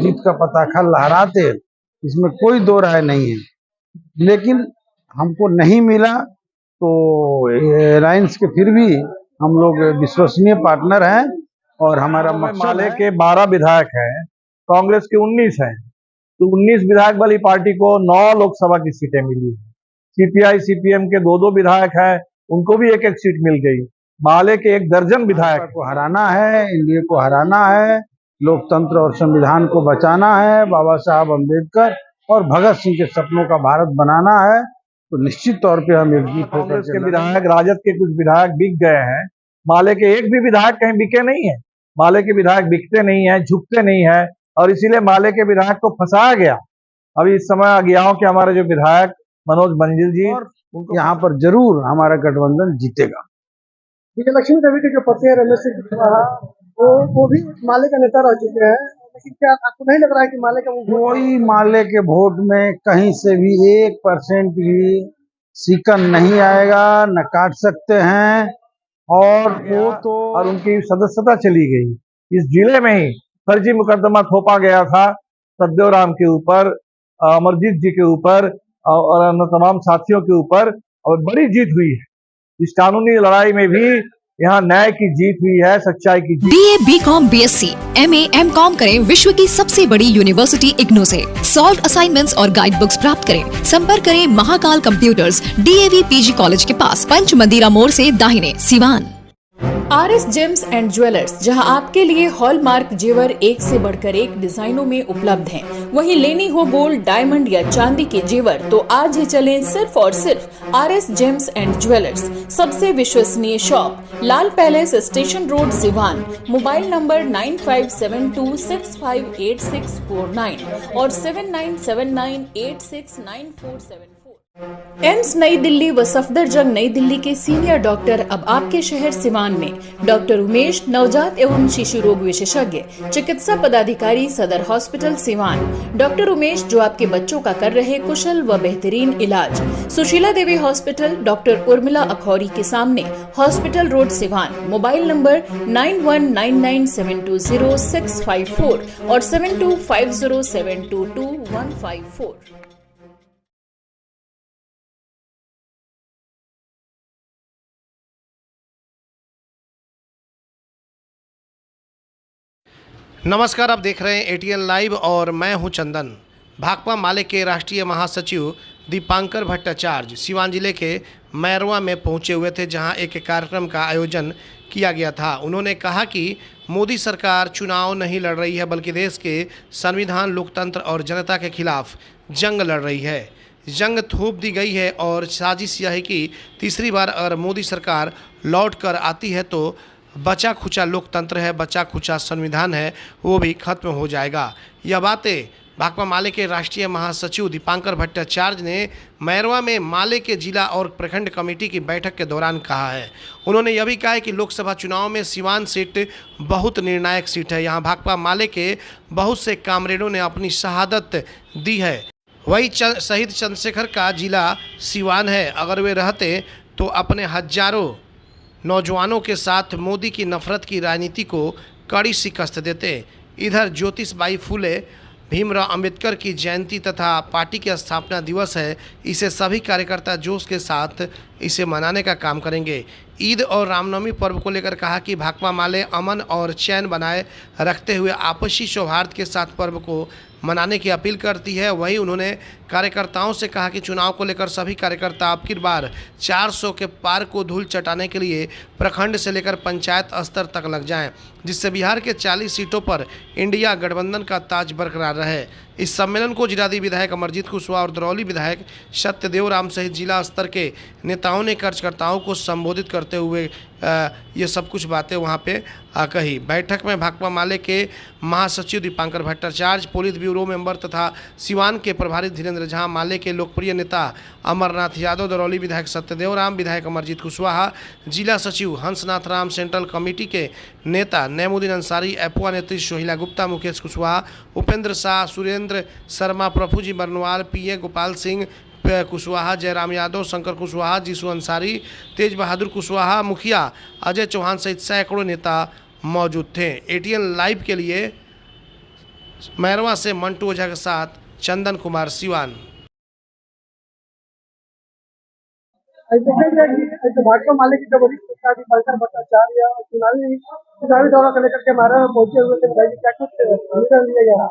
जीत का पताका लहराते, इसमें कोई दो राय नहीं है। लेकिन हमको नहीं मिला तो एलायंस के फिर भी हम लोग विश्वसनीय पार्टनर हैं और हमारा माले के 12 विधायक हैं, कांग्रेस के 19 हैं, तो 19 विधायक वाली पार्टी को 9 लोकसभा की सीटें मिली। सीपीआई सीपीएम के 2-2 विधायक हैं, उनको भी 1-1 सीट मिल गई। माले के 1 दर्जन विधायक को हराना है, एनडीए को हराना है, लोकतंत्र और संविधान को बचाना है, बाबा साहब अम्बेडकर और भगत सिंह के सपनों का भारत बनाना है, तो निश्चित तौर पे हम एकजुट होकर कांग्रेस के विधायक, राजद के कुछ विधायक बिक गए हैं। माले के एक भी विधायक कहीं बिके नहीं है। माले के विधायक बिकते नहीं है, झुकते नहीं है और इसीलिए माले के विधायक को फंसाया गया। अभी इस समय अज्ञाओं के हमारे जो विधायक मनोज मंजिल जी, यहाँ पर जरूर हमारा गठबंधन जीतेगा। लक्ष्मी देवी के जो पति है रमेश सिंह कुशवाहा, वो भी माले का नेता रह चुके हैं, लेकिन क्या आपको नहीं लग रहा है कि माले का कोई माले के वोट में कहीं से भी 1% भी सिकन नहीं आएगा, न काट सकते हैं और वो तो और उनकी सदस्यता चली गई। इस जिले में ही फर्जी मुकदमा थोपा गया था सतदेव राम के ऊपर, अमरजीत जी के ऊपर और अन्य तमाम साथियों के ऊपर, और बड़ी जीत हुई है। इस कानूनी लड़ाई में भी यहाँ न्याय की जीत हुई है, सच्चाई की जीत। BA, BCom, BSc, MA, MCom करें विश्व की सबसे बड़ी यूनिवर्सिटी इग्नू से। सॉल्व असाइनमेंट्स और गाइड बुक्स प्राप्त करें। संपर्क करें Mahakal computers, DAV PG college के पास, पंच मंदिरा मोड़ से दाहिने, Siwan. RS James and jewellers, जहां आपके लिए हॉलमार्क जेवर एक से बढ़कर एक डिजाइनों में उपलब्ध हैं। वहीं लेनी हो गोल्ड, डायमंड या चांदी के जेवर तो आज ही चलें सिर्फ और सिर्फ RS जेम्स एंड ज्वेलर्स। सबसे विश्वसनीय shop, Lal palace, station road, Siwan. Mobile number 9572658649 और 7979869474। एम्स नई दिल्ली व सफदरजंग नई दिल्ली के सीनियर डॉक्टर अब आपके शहर सिवान में। डॉक्टर उमेश, नवजात एवं शिशु रोग विशेषज्ञ, चिकित्सा पदाधिकारी, सदर हॉस्पिटल सिवान। डॉक्टर उमेश जो आपके बच्चों का कर रहे कुशल व बेहतरीन इलाज। सुशीला देवी हॉस्पिटल, डॉक्टर उर्मिला अखौरी के सामने, hospital road, Siwan. Mobile number 9199720654 और 7250722154। नमस्कार, आप देख रहे हैं ATN लाइव और मैं हूं चंदन। भाकपा माले के राष्ट्रीय महासचिव दीपांकर भट्टाचार्य सिवान जिले के मैरवा में पहुंचे हुए थे, जहां एक कार्यक्रम का आयोजन किया गया था। उन्होंने कहा कि मोदी सरकार चुनाव नहीं लड़ रही है, बल्कि देश के संविधान, लोकतंत्र और जनता के खिलाफ जंग लड़ रही है। जंग थोप दी गई है और साजिश यह है कि तीसरी बार अगर मोदी सरकार लौट कर आती है तो बचा खुचा लोकतंत्र है, बचा खुचा संविधान है, वो भी खत्म हो जाएगा। यह बातें भाकपा माले के राष्ट्रीय महासचिव दीपांकर भट्टाचार्य ने मैरवा में माले के जिला और प्रखंड कमेटी की बैठक के दौरान कहा है। उन्होंने यह भी कहा है कि लोकसभा चुनाव में सिवान सीट बहुत निर्णायक सीट है। यहाँ भाकपा माले के बहुत से कामरेडों ने अपनी शहादत दी है। वही शहीद चंद्रशेखर का जिला सिवान है। अगर वे रहते तो अपने हजारों नौजवानों के साथ मोदी की नफरत की राजनीति को कड़ी शिकस्त देते। इधर ज्योतिषबाई फूले, भीमराव अंबेडकर की जयंती तथा पार्टी की स्थापना दिवस है। इसे सभी कार्यकर्ता जोश के साथ इसे मनाने का काम करेंगे। ईद और रामनवमी पर्व को लेकर कहा कि भाकपा माले अमन और चैन बनाए रखते हुए आपसी सौहार्द के साथ पर्व को मनाने की अपील करती है। वहीं उन्होंने कार्यकर्ताओं से कहा कि चुनाव को लेकर सभी कार्यकर्ता अब की बार 400 के पार को धूल चटाने के लिए प्रखंड से लेकर पंचायत स्तर तक लग जाएं, जिससे बिहार के 40 सीटों पर इंडिया गठबंधन का ताज बरकरार रहे। इस सम्मेलन को जिलाधी विधायक अमरजीत कुशवाहा और दरौली विधायक सत्यदेव राम सहित जिला स्तर के नेताओं ने कार्यकर्ताओं को संबोधित करते हुए ये सब कुछ बातें वहाँ पे कही। बैठक में भाकपा माले के महासचिव Dipankar Bhattacharya, polit bureau member तथा सिवान के प्रभारी धीरेन्द्र झा, माले के लोकप्रिय नेता अमरनाथ यादव, दरौली विधायक सत्यदेव राम, विधायक अमरजीत कुशवाहा, जिला सचिव हंसनाथ राम, सेंट्रल कमेटी के नेता नैमुद्दीन अंसारी, एपुआ नेत्री सोहिला गुप्ता, मुकेश कुशवाहा, उपेंद्र शाह, सुरेंद्र शर्मा, प्रभुजी बरनवाल, PA गोपाल सिंह कुशवाहा, जयराम यादव, शंकर कुशवाहा, जीसू अंसारी, तेज बहादुर कुशवाहा, मुखिया अजय चौहान सहित सैकड़ों नेता मौजूद थे। ATN लाइव के लिए मैरवा से मंटू ओझा के साथ चंदन कुमार सिवान। देखा गया कि जो भाजपा माले के जो वरिष्ठ नेता दीपांकर भट्टाचार्य और चुनावी दौरा को लेकर के हमारे यहाँ पहुंचे हुए थे, बताइए क्या कुछ निर्णय लिया गया।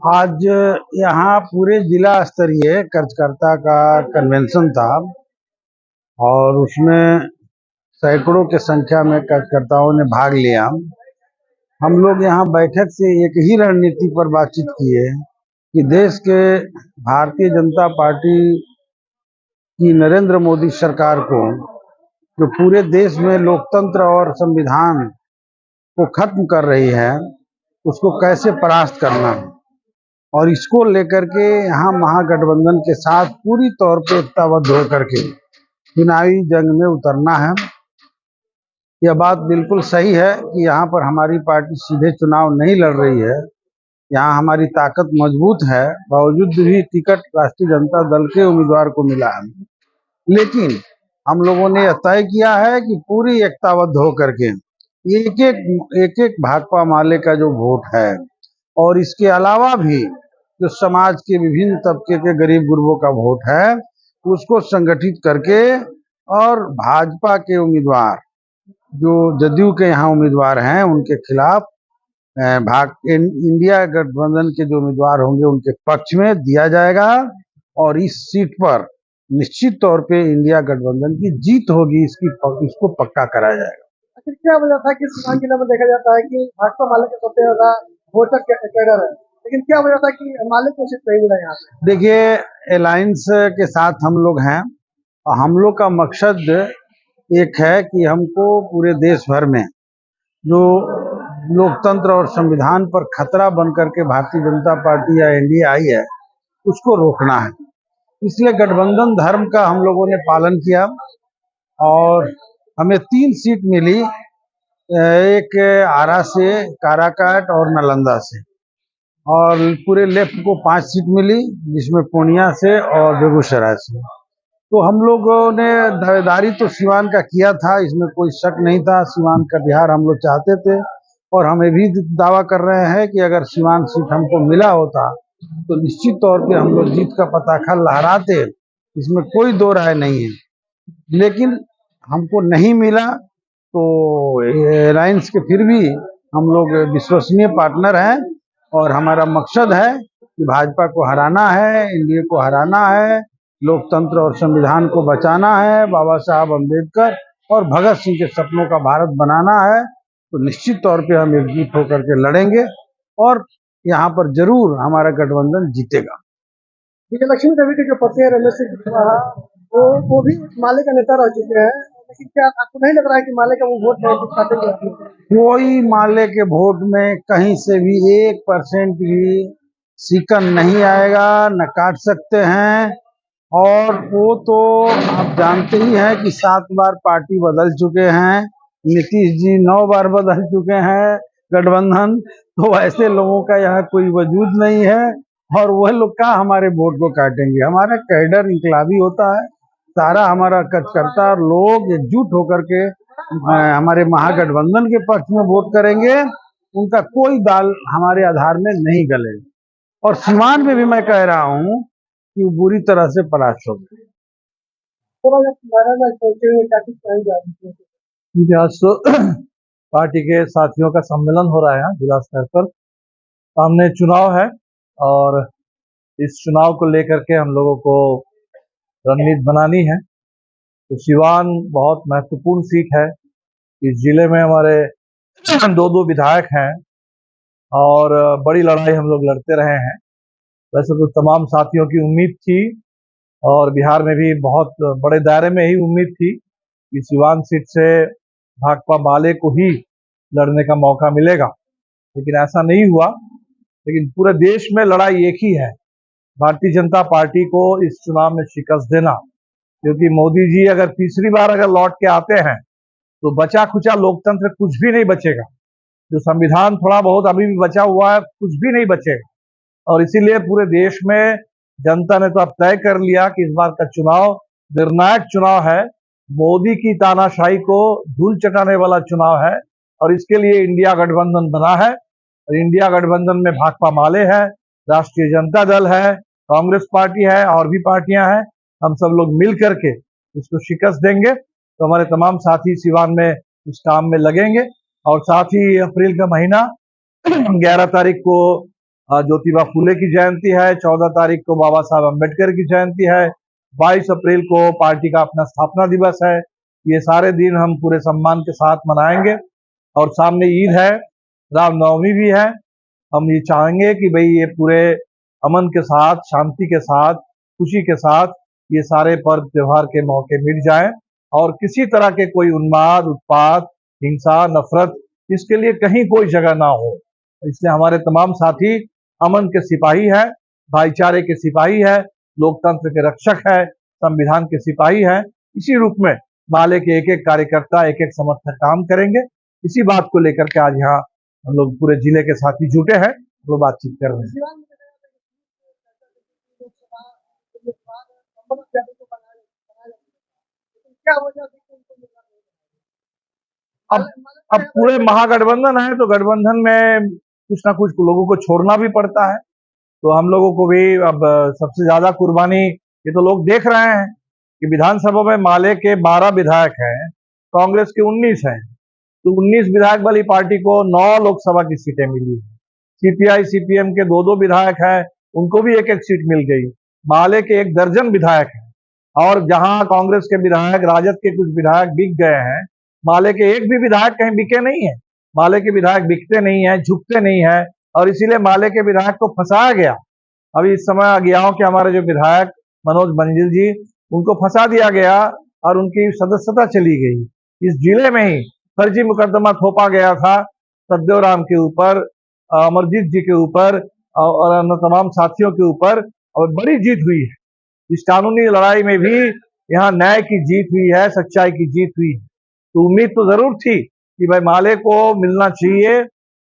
आज यहाँ पूरे जिला स्तरीय कार्यकर्ता का कन्वेंशन था और उसमें सैकड़ों के संख्या में कार्यकर्ताओं ने भाग लिया। हम लोग यहाँ बैठक से एक ही रणनीति पर बातचीत किए कि देश के भारतीय जनता पार्टी की नरेंद्र मोदी सरकार को, जो पूरे देश में लोकतंत्र और संविधान को खत्म कर रही है, उसको कैसे परास्त करना है और इसको लेकर के यहाँ महागठबंधन के साथ पूरी तौर पे एकताबद्ध होकर के चुनावी जंग में उतरना है। यह बात बिल्कुल सही है कि यहाँ पर हमारी पार्टी सीधे चुनाव नहीं लड़ रही है। यहाँ हमारी ताकत मजबूत है, बावजूद भी टिकट राष्ट्रीय जनता दल के उम्मीदवार को मिला है। लेकिन हम लोगों ने यह तय किया है कि पूरी एकताबद्ध होकर के एक एक भाकपा माले का जो वोट है और इसके अलावा भी जो समाज के विभिन्न तबके के गरीब गुरबों का वोट है, उसको संगठित करके और भाजपा के उम्मीदवार जो जदयू के यहाँ उम्मीदवार हैं उनके खिलाफ इंडिया गठबंधन के जो उम्मीदवार होंगे उनके पक्ष में दिया जाएगा और इस सीट पर निश्चित तौर पे इंडिया गठबंधन की जीत होगी, इसको पक्का कराया जाएगा। आखिर क्या वजह था कि सीवान जिले में देखा जाता है कि भाजपा माले के सबसे ज्यादा वोटर कैडर है, लेकिन क्या वजह था कि माले को सीट नहीं मिला यहाँ पे। देखिए, अलायंस के साथ हम लोग हैं और हम लोग का मकसद एक है कि हमको पूरे देश भर में जो लोकतंत्र और संविधान पर खतरा बन करके भारतीय जनता पार्टी या एनडीए आई है, उसको रोकना है। इसलिए गठबंधन धर्म का हम लोगों ने पालन किया और हमें 3 सीट मिली, एक आरा से, काराकाट और नालंदा से, और पूरे लेफ्ट को 5 सीट मिली जिसमें पूर्णिया से और बेगूसराय से। तो हम लोगों ने दावेदारी तो सिवान का किया था, इसमें कोई शक नहीं था। सिवान का बिहार हम लोग चाहते थे और हम ये भी दावा कर रहे हैं कि अगर सिवान सीट हमको मिला होता तो निश्चित तौर पे हम लोग जीत का पताका लहराते, इसमें कोई दो राय नहीं है। लेकिन हमको नहीं मिला तो अलायंस के फिर भी हम लोग विश्वसनीय पार्टनर हैं और हमारा मकसद है कि भाजपा को हराना है, एनडीए को हराना है, लोकतंत्र और संविधान को बचाना है, बाबा साहब अम्बेडकर और भगत सिंह के सपनों का भारत बनाना है। तो निश्चित तौर पे हम एकजुट होकर के लड़ेंगे और यहाँ पर जरूर हमारा गठबंधन जीतेगा। विजयलक्ष्मी देवी के जो पति है रमेश सिंह कुशवाहा, वो भी माले का नेता रह चुके हैं, लेकिन क्या आपको नहीं लग रहा है कि माले का वो वोट है? कोई माले के वोट में कहीं से भी 1% भी सिकन नहीं आएगा, न काट सकते हैं। और वो तो आप जानते ही हैं कि 7 बार पार्टी बदल चुके हैं, नीतीश जी 9 बार बदल चुके हैं गठबंधन, तो ऐसे लोगों का यहाँ कोई वजूद नहीं है और वह लोग का हमारे वोट को काटेंगे। हमारा कैडर इनकलाबी होता है, सारा हमारा कार्यकर्ता लोग एकजुट होकर के हमारे महागठबंधन के पक्ष में वोट करेंगे। उनका कोई दाल हमारे आधार में नहीं गलेगा और सीवान में भी मैं कह रहा हूँ कि वो बुरी तरह से परास्त हो गए। आज तो पार्टी के साथियों का सम्मेलन हो रहा है जिला स्तर पर। सामने चुनाव है और इस चुनाव को लेकर के हम लोगों को रणनीति बनानी है। तो सिवान बहुत महत्वपूर्ण सीट है। इस जिले में हमारे 2 विधायक हैं और बड़ी लड़ाई हम लोग लड़ते रहे हैं। वैसे तो तमाम साथियों की उम्मीद थी और बिहार में भी बहुत बड़े दायरे में ही उम्मीद थी कि सिवान सीट से भाकपा माले को ही लड़ने का मौका मिलेगा, लेकिन ऐसा नहीं हुआ। लेकिन पूरे देश में लड़ाई एक ही है, भारतीय जनता पार्टी को इस चुनाव में शिकस्त देना, क्योंकि मोदी जी अगर तीसरी बार अगर लौट के आते हैं तो बचा खुचा लोकतंत्र कुछ भी नहीं बचेगा। जो संविधान थोड़ा बहुत अभी भी बचा हुआ है, कुछ भी नहीं बचेगा। और इसीलिए पूरे देश में जनता ने तो अब तय कर लिया कि इस बार का चुनाव निर्णायक चुनाव है, मोदी की तानाशाही को धूल चटाने वाला चुनाव है और इसके लिए इंडिया गठबंधन बना है। और इंडिया गठबंधन में भाकपा माले है, राष्ट्रीय जनता दल है, कांग्रेस पार्टी है और भी पार्टियां हैं। हम सब लोग मिल करके इसको शिकस्त देंगे। तो हमारे तमाम साथी सिवान में इस काम में लगेंगे। और साथ ही अप्रैल का महीना 11 तारीख को ज्योतिबा फुले की जयंती है, 14 तारीख को बाबा साहब अम्बेडकर की जयंती है, 22 अप्रैल को पार्टी का अपना स्थापना दिवस है। ये सारे दिन हम पूरे सम्मान के साथ मनाएंगे। और सामने ईद है, रामनवमी भी है। हम ये चाहेंगे कि भाई ये पूरे अमन के साथ, शांति के साथ, खुशी के साथ ये सारे पर्व त्योहार के मौके मिट जाएं और किसी तरह के कोई उन्माद, उत्पात, हिंसा, नफरत, इसके लिए कहीं कोई जगह ना हो। इसलिए हमारे तमाम साथी अमन के सिपाही है, भाईचारे के सिपाही है, लोकतंत्र के रक्षक है, संविधान के सिपाही है। इसी रूप में माले के एक एक कार्यकर्ता, एक एक समर्थक काम करेंगे। इसी बात को लेकर के आज यहाँ हम लोग पूरे जिले के साथी जुटे हैं, वो बातचीत कर रहे हैं। अब पूरे महागठबंधन है तो गठबंधन में कुछ ना कुछ लोगों को छोड़ना भी पड़ता है। तो हम लोगों को भी अब सबसे ज्यादा कुर्बानी ये तो लोग देख रहे हैं कि विधानसभा में माले के 12 विधायक हैं, कांग्रेस के 19 हैं। तो 19 विधायक वाली पार्टी को 9 लोकसभा की सीटें मिली। सीपीआई सीपीएम के 2-2 विधायक हैं, उनको भी एक एक सीट मिल गई। माले के 1 दर्जन विधायक हैं और जहां कांग्रेस के विधायक, राजद के कुछ विधायक बिक गए हैं, माले के एक भी विधायक कहीं बिके नहीं है। माले के विधायक बिकते नहीं है, झुकते नहीं है और इसीलिए माले के विधायक को फंसाया गया। अभी इस समय अगियाओं के हमारे जो विधायक मनोज बंजिल जी, उनको फंसा दिया गया और उनकी सदस्यता चली गई। इस जिले में ही फर्जी मुकदमा थोपा गया था सतदेव राम के ऊपर, अमरजीत जी के ऊपर और अन्य तमाम साथियों के ऊपर, और बड़ी जीत हुई है। इस कानूनी लड़ाई में भी यहाँ न्याय की जीत हुई है, सच्चाई की जीत हुई है। तो उम्मीद तो जरूर थी कि भाई माले को मिलना चाहिए,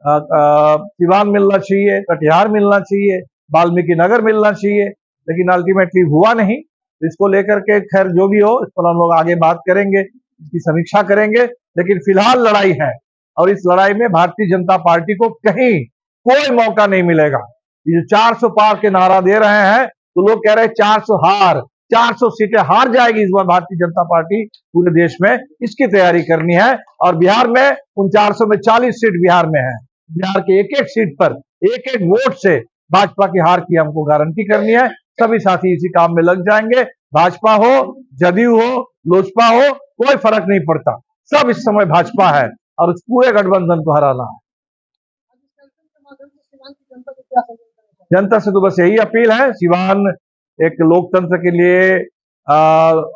सिवान मिलना चाहिए, कटिहार मिलना चाहिए, वाल्मीकि नगर मिलना चाहिए, लेकिन अल्टीमेटली हुआ नहीं। इसको लेकर के खैर जो भी हो, इस पर हम लोग आगे बात करेंगे, इसकी समीक्षा करेंगे। लेकिन फिलहाल लड़ाई है और इस लड़ाई में भारतीय जनता पार्टी को कहीं कोई मौका नहीं मिलेगा। ये जो 400 पार के नारा दे रहे हैं तो लोग कह रहे हैं 400 हार, 400 सीटें हार जाएगी इस बार भारतीय जनता पार्टी पूरे देश में। इसकी तैयारी करनी है और बिहार में उन 400 में 40 सीट बिहार में है। बिहार के एक एक सीट पर एक एक वोट से भाजपा की हार की हमको गारंटी करनी है। सभी साथी इसी काम में लग जाएंगे। भाजपा हो, जदयू हो, लोजपा हो, कोई फर्क नहीं पड़ता। सब इस समय भाजपा है और उस पूरे गठबंधन को हराना है। जनता से तो बस यही अपील है, सिवान एक लोकतंत्र के लिए,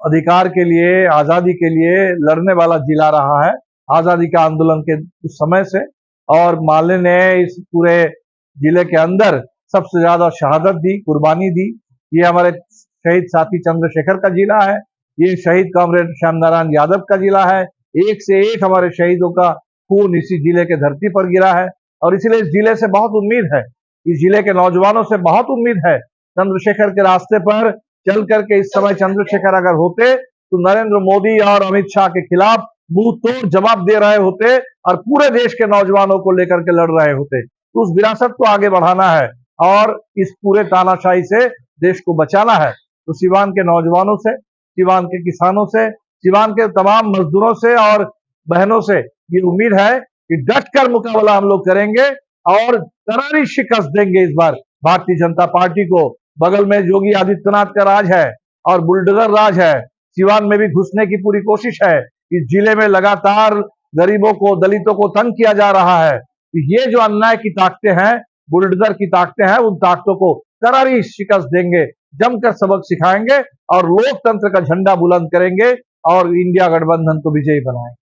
अधिकार के लिए, आजादी के लिए लड़ने वाला जिला रहा है आजादी के आंदोलन के उस समय से। और माले ने इस पूरे जिले के अंदर सबसे ज्यादा शहादत दी, कुर्बानी दी। ये हमारे शहीद साथी चंद्रशेखर का जिला है, ये शहीद कॉमरेड श्याम नारायण यादव का जिला है। एक से एक हमारे शहीदों का खून इसी जिले के धरती पर गिरा है और इसीलिए इस जिले से बहुत उम्मीद है, इस जिले के नौजवानों से बहुत उम्मीद है। चंद्रशेखर के रास्ते पर चल करके इस समय चंद्रशेखर अगर होते तो नरेंद्र मोदी और अमित शाह के खिलाफ मुंह तोड़ जवाब दे रहे होते और पूरे देश के नौजवानों को लेकर के लड़ रहे होते। तो उस विरासत को आगे बढ़ाना है और इस पूरे तानाशाही से देश को बचाना है। तो सिवान के नौजवानों से, सिवान के किसानों से, सिवान के तमाम मजदूरों से और बहनों से ये उम्मीद है कि डटकर मुकाबला हम लोग करेंगे और करारी शिकस्त देंगे इस बार भारतीय जनता पार्टी को। बगल में योगी आदित्यनाथ का राज है और बुलडोजर राज है। सिवान में भी घुसने की पूरी कोशिश है। इस जिले में लगातार गरीबों को, दलितों को तंग किया जा रहा है। ये जो अन्याय की ताकतें हैं, बुलडोजर की ताकतें हैं, उन ताकतों को करारी शिकस्त देंगे, जमकर सबक सिखाएंगे और लोकतंत्र का झंडा बुलंद करेंगे और इंडिया गठबंधन को विजयी बनाएंगे।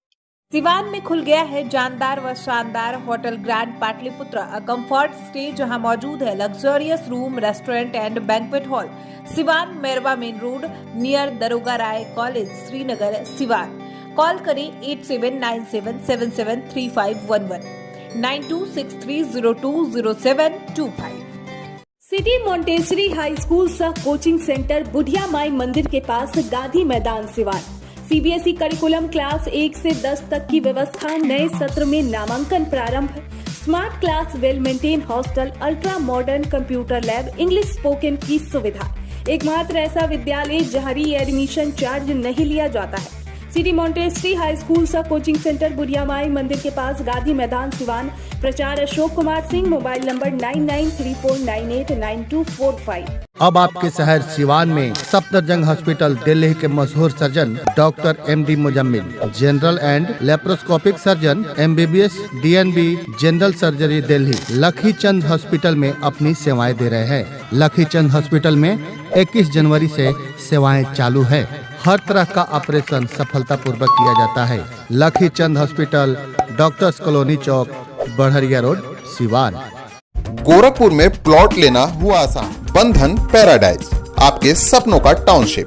सिवान में खुल गया है जानदार व शानदार hotel grand Pataliputra, a comfort stay जहां मौजूद है luxurious room, restaurant and banquet hall. Siwan Mairwa main road near Daroga Rai college, Srinagar, Siwan. Call करें 8797773511 9263020725। सिटी मॉन्टेसरी हाई स्कूल सह कोचिंग सेंटर बुढ़िया माई मंदिर के पास, गांधी मैदान, सिवान। सीबीएसई करिकुलम क्लास 1 से 10 तक की व्यवस्था। नए सत्र में नामांकन प्रारंभ। Smart class, well maintain hostel, ultra modern computer lab, English spoken की सुविधा। एकमात्र ऐसा विद्यालय जहां री एडमिशन चार्ज नहीं लिया जाता है। सिटी मॉन्टेसरी हाई स्कूल सा कोचिंग सेंटर बुढ़िया माई मंदिर के पास, गांधी मैदान, सिवान। प्रचार अशोक कुमार सिंह, मोबाइल नंबर 9934989245। अब आपके शहर सिवान में सफदरजंग हॉस्पिटल, दिल्ली के मशहूर surgeon doctor MD Muzammil, general and laparoscopic surgeon, MBBS, DNB, general surgery Delhi, लखी चंद हॉस्पिटल में अपनी सेवाएं दे रहे हैं। लखी चंद हॉस्पिटल में 21 जनवरी से सेवाएं चालू है। हर तरह का ऑपरेशन सफलतापूर्वक किया जाता है। लखी चंद हॉस्पिटल, डॉक्टर्स कॉलोनी चौक, बढ़िया रोड, सिवान। गोरखपुर में प्लॉट लेना हुआ आसान। बंधन पैराडाइज, आपके सपनों का टाउनशिप,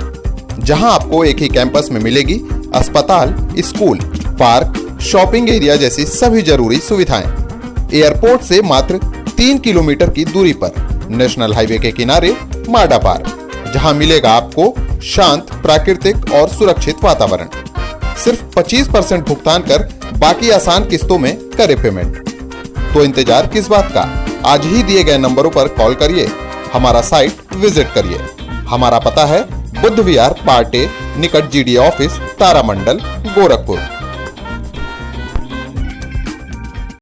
जहां आपको एक ही कैंपस में मिलेगी अस्पताल, स्कूल, पार्क, शॉपिंग एरिया जैसी सभी जरूरी सुविधाएं। एयरपोर्ट से मात्र 3 किलोमीटर की दूरी पर, नेशनल हाईवे के किनारे, माडा पार्क, जहां मिलेगा आपको शांत, प्राकृतिक और सुरक्षित वातावरण। सिर्फ 25% भुगतान कर बाकी आसान किस्तों में करे पेमेंट। तो इंतजार किस बात का? आज ही दिए गए नंबरों पर कॉल करिए, हमारा साइट विजिट करिए। हमारा पता है बुद्ध विहार पार्टे निकट GD ऑफिस, तारामंडल, गोरखपुर।